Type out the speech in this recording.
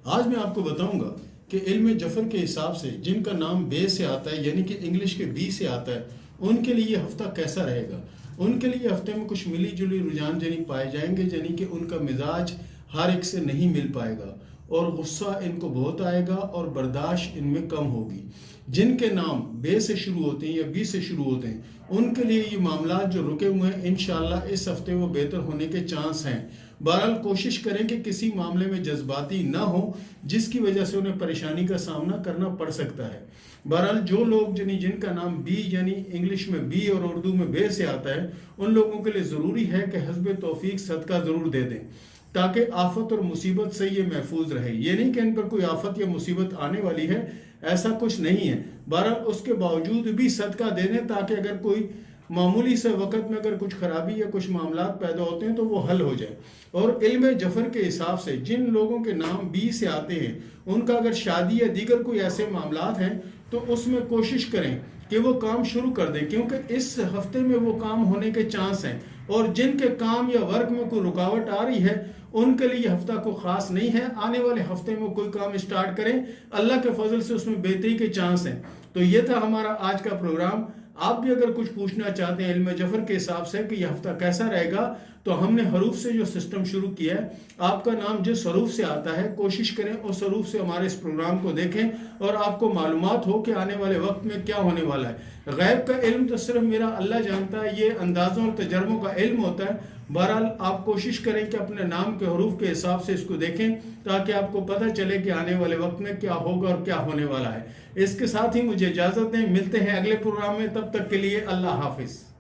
آج میں آپ کو بتاؤں گا کہ علم جفر کے حساب سے جن کا نام بے سے آتا ہے یعنی کہ انگلش کے بی سے آتا ہے ان کے لیے یہ ہفتہ کیسا رہے گا۔ ان کے لیے ہفتے میں کچھ ملی جلی رجحان پائے جائیں گے، یعنی کہ ان کا مزاج ہر ایک سے نہیں مل پائے گا اور غصہ ان کو بہت آئے گا اور برداشت ان میں کم ہوگی۔ جن کے نام بے سے شروع ہوتے ہیں یا بی سے شروع ہوتے ہیں ان کے لیے یہ معاملات جو رکے ہوئے ہیں انشاءاللہ اس ہفتے وہ بہتر ہونے کے چانس ہیں۔ بہرحال کوشش کریں کہ کسی معاملے میں جذباتی نہ ہو جس کی وجہ سے انہیں پریشانی کا سامنا کرنا پڑ سکتا ہے۔ بہرحال جو لوگ جن کا نام بی یعنی انگلش میں بی اور اردو میں بے سے آتا ہے ان لوگوں کے لیے ضروری ہے کہ حسب توفیق صدقہ ضرور دے دیں تاکہ آفت اور مصیبت سے یہ محفوظ رہے۔ یہ نہیں کہ ان پر کوئی آفت یا مصیبت آنے والی ہے، ایسا کچھ نہیں ہے۔ بہرحال اس کے باوجود بھی صدقہ دے دیں تاکہ اگر کوئی معمولی سے وقت میں اگر کچھ خرابی یا کچھ معاملات پیدا ہوتے ہیں تو وہ حل ہو جائے۔ اور علم جفر کے حساب سے جن لوگوں کے نام بی سے آتے ہیں ان کا اگر شادی یا دیگر کوئی ایسے معاملات ہیں تو اس میں کوشش کریں کہ وہ کام شروع کر دیں، کیونکہ اس ہفتے میں وہ کام ہونے کے چانس ہیں۔ اور جن کے کام یا ورک میں کوئی رکاوٹ آ رہی ہے ان کے لیے ہفتہ کو خاص نہیں ہے، آنے والے ہفتے میں کوئی کام اسٹارٹ کریں، اللہ کے فضل سے اس میں بہتری کے چانس ہیں۔ تو یہ تھا ہمارا آج کا پروگرام۔ آپ بھی اگر کچھ پوچھنا چاہتے ہیں علم جفر کے حساب سے کہ یہ ہفتہ کیسا رہے گا تو ہم نے حروف سے جو سسٹم شروع کیا ہے، آپ کا نام جس حروف سے آتا ہے کوشش کریں اس حروف سے ہمارے اس پروگرام کو دیکھیں اور آپ کو معلومات ہو کہ آنے والے وقت میں کیا ہونے والا ہے۔ غیب کا علم تو صرف میرا اللہ جانتا ہے، یہ اندازوں اور تجربوں کا علم ہوتا ہے۔ بہرحال آپ کوشش کریں کہ اپنے نام کے حروف کے حساب سے اس کو دیکھیں تاکہ آپ کو پتہ چلے کہ آنے والے وقت میں کیا ہوگا اور کیا ہونے والا ہے۔ اس کے ساتھ ہی مجھے اجازت دیں، ملتے ہیں اگلے پروگرام میں، تب تک کے لیے اللہ حافظ۔